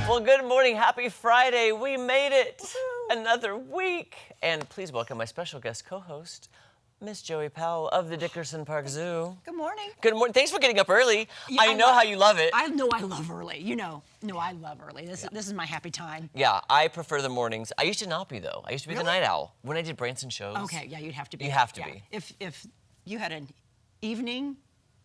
Well, good morning. Happy Friday. We made it. Another week. And please welcome my special guest co-host, Miss Joey Powell of the Dickerson Park Zoo. Good morning. Good morning. Thanks for getting up early. Yeah, I know how you love it. I know I love early. You know, no, I love early. This is my happy time. Yeah, I prefer the mornings. I used to not be, though. I used to be the Really? night owl when I did Branson shows. Okay, yeah, you'd have to be. You have to yeah. be. If you had an evening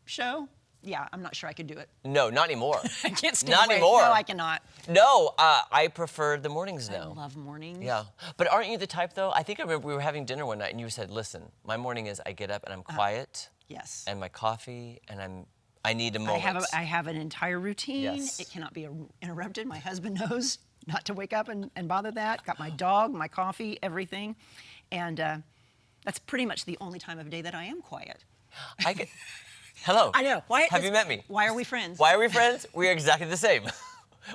show, yeah, I'm not sure I could do it. No, not anymore. I can't stay Not awake. anymore. No, I cannot. No, I prefer the mornings now. I love mornings. Yeah, but aren't you the type, though? I think I remember we were having dinner one night and you said, listen, my morning is I get up and I'm quiet. Yes. And my coffee, and I need a moment. I have an entire routine. Yes. It cannot be interrupted. My husband knows not to wake up and bother that. Got my dog, my coffee, everything. And that's pretty much the only time of day that I am quiet. Hello. I know. Have you met me? Why are we friends? Why are we friends? We are exactly the same.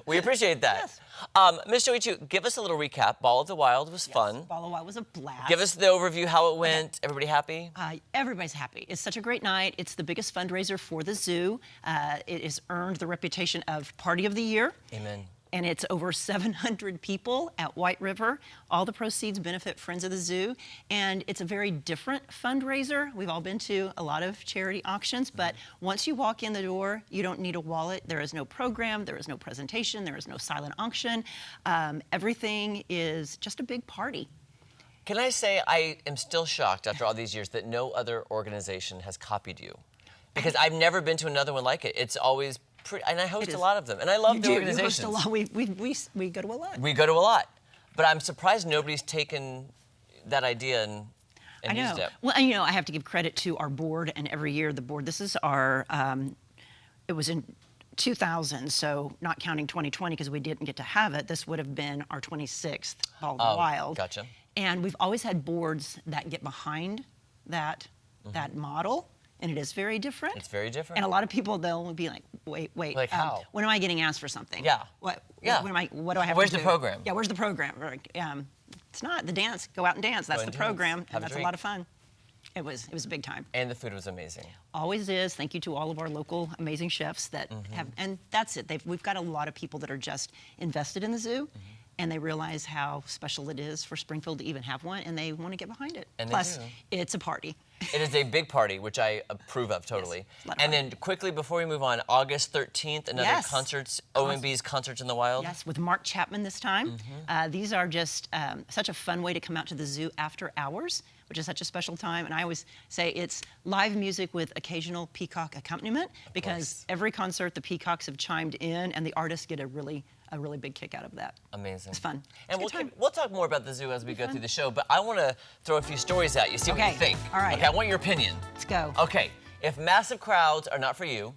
We appreciate that. Yes. Ms. Joey Chu, give us a little recap. Ball of the Wild was fun. Ball of the Wild was a blast. Give us the overview, how it went. Everybody happy? Everybody's happy. It's such a great night. It's the biggest fundraiser for the zoo. It has earned the reputation of Party of the Year. Amen. And it's over 700 people at White River. All the proceeds benefit Friends of the Zoo. And it's a very different fundraiser. We've all been to a lot of charity auctions, but once you walk in the door, you don't need a wallet. There is no program, there is no presentation, there is no silent auction. Everything is just a big party. Can I say I am still shocked after all these years that no other organization has copied you? Because I've never been to another one like it. It's always and I host a lot of them, and I love the organizations. You host a lot. We go to a lot. We go to a lot, but I'm surprised nobody's taken that idea and used it. Well, and, I have to give credit to our board, and every year the board. This is our. It was in 2000, so not counting 2020 because we didn't get to have it. This would have been our 26th Ball of the Wild. Gotcha. And we've always had boards that get behind that model. And it is very different. It's very different. And a lot of people, they'll be like, wait. Like how? When am I getting asked for something? Yeah. What do I have Where's to do? the program? Yeah, where's the program? It's not the dance. Go out and dance. That's the program. And that's a lot of fun. It was a big time. And the food was amazing. Always is. Thank you to all of our local amazing chefs that have, and that's it. We've got a lot of people that are just invested in the zoo. And they realize how special it is for Springfield to even have one, and they want to get behind it. And plus, they do. it's a party. It is a big party, which I approve of totally. Yes, and then quickly before we move on, August 13th, another concerts, OMB's Concerts in the Wild. Yes, with Mark Chapman this time. These are just such a fun way to come out to the zoo after hours, which is such a special time. And I always say it's live music with occasional peacock accompaniment because every concert the peacocks have chimed in and the artists get a really big kick out of that. Amazing. It's fun. And we'll talk more about the zoo as we go through the show, but I want to throw a few stories at you, see what you think. All right. Okay, I want your opinion. Let's go. Okay, if massive crowds are not for you,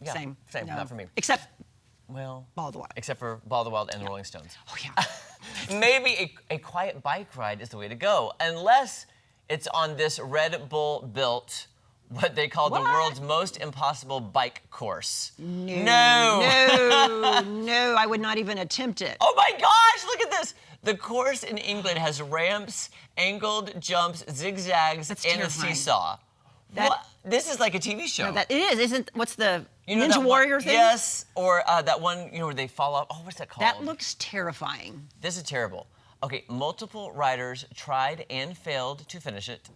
Same, no. not for me. Except Well, Ball of the Wild. Except for Ball of the Wild and the Rolling Stones. Oh, yeah. Maybe a quiet bike ride is the way to go, unless it's on this Red Bull built what they call the world's most impossible bike course. No, I would not even attempt it. Oh my gosh, look at this. The course in England has ramps, angled jumps, zigzags, and terrifying. a seesaw. This is like a TV show. No, that it is. What's the You know Ninja Warrior thing? Yes, or that one, where they fall off. Oh, what's that called? That looks terrifying. This is terrible. Okay, multiple riders tried and failed to finish it.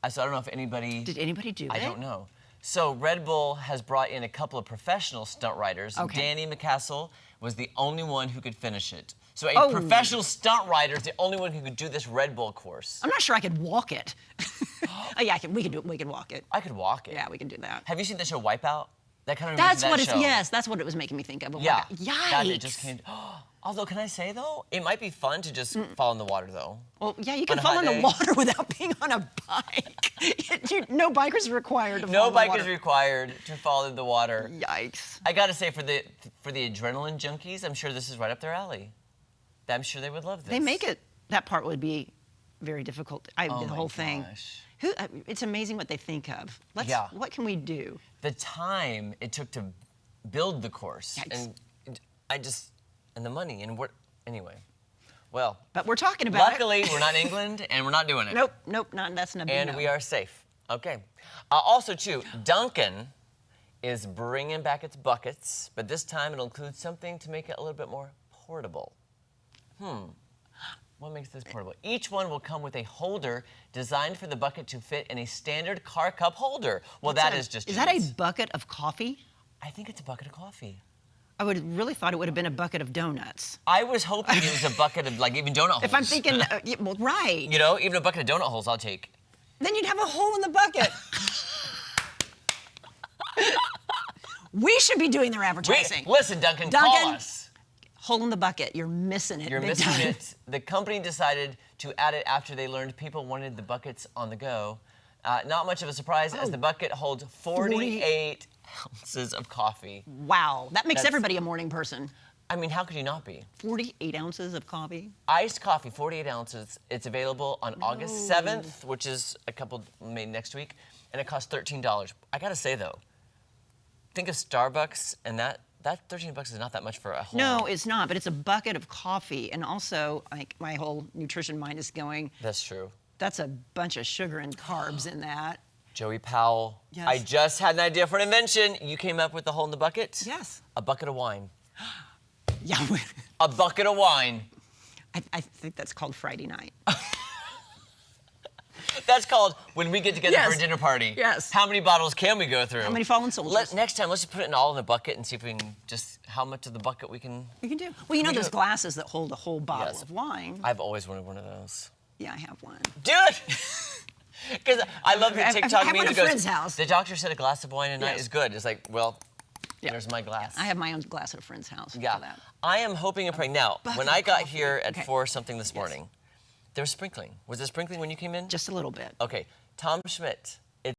So I don't know if anybody... Did anybody do it? I don't know. So Red Bull has brought in a couple of professional stunt riders. Okay. Danny McCassell was the only one who could finish it. So a professional stunt rider is the only one who could do this Red Bull course. I'm not sure I could walk it. Yeah, we could walk it. I could walk it. Yeah, we can do that. Have you seen the show Wipeout? That kind of That's what show. Yes, that's what it was making me think of. Yeah. Yikes. It just came. Although, can I say though, it might be fun to just fall in the water though. Well, yeah, you can On a fall hot in day. the water without being on a bike. No bike is required to fall No in the bike water. is required to fall in the water. Yikes. I gotta say, for the adrenaline junkies, I'm sure this is right up their alley. I'm sure they would love this. They make it. That part would be very difficult. The my whole thing. gosh. It's amazing what they think of. What can we do? The time it took to build the course, Yikes. and the money, and anyway. Well, But we're talking about luckily, we're not in England, and we're not doing it. Nope, that's not. And we are safe. Okay. Also, too, Duncan is bringing back its buckets, but this time it'll include something to make it a little bit more portable. What makes this portable? Each one will come with a holder designed for the bucket to fit in a standard car cup holder. Well, that is just Is that a genius. bucket of coffee? I think it's a bucket of coffee. I would have really thought it would have been a bucket of donuts. I was hoping it was a bucket of, like, even donut holes. If I'm thinking, yeah, well, right. You know, even a bucket of donut holes I'll take. Then you'd have a hole in the bucket. We should be doing their advertising. Listen, Duncan, Duncan, call us. Hole in the bucket. You're missing it. You're big missing time. it. The company decided to add it after they learned people wanted the buckets on the go. Not much of a surprise, as the bucket holds 48 ounces of coffee. Wow. That makes That's- everybody a morning person. I mean, how could you not be? 48 ounces of coffee. Iced coffee, 48 ounces. It's available on August 7th, which is maybe next week, and it costs $13. I gotta say though, think of Starbucks, and that $13 is not that much for a whole. No, it's not, but it's a bucket of coffee. And also, like, my whole nutrition mind is going, That's true. that's a bunch of sugar and carbs in that. Joey Powell, Yes. I just had an idea for an invention. You came up with the hole in the bucket? Yes. A bucket of wine. Yeah. A bucket of wine. I think that's called Friday night. That's called when we get together for Yes. a dinner party. Yes. How many bottles can we go through? How many fallen soldiers? Next time, let's just put it in all in a bucket and see if we can how much of the bucket we can. We can do. Well, you know We do those it. glasses that hold a whole bottle Yes. of wine. I've always wanted one of those. Yeah, I have one. Do it! Because I love your I TikTok have one meme at that goes, friend's house. the doctor said a glass of wine a night Yes. is good. It's like, well, Yeah. there's my glass. I have my own glass at a friend's house. Yeah. For that. I am hoping and praying. Now, bucket when of I got coffee. here at Okay. 4 something this morning, there was sprinkling. Was there sprinkling when you came in? Just a little bit. Okay. Tom Schmidt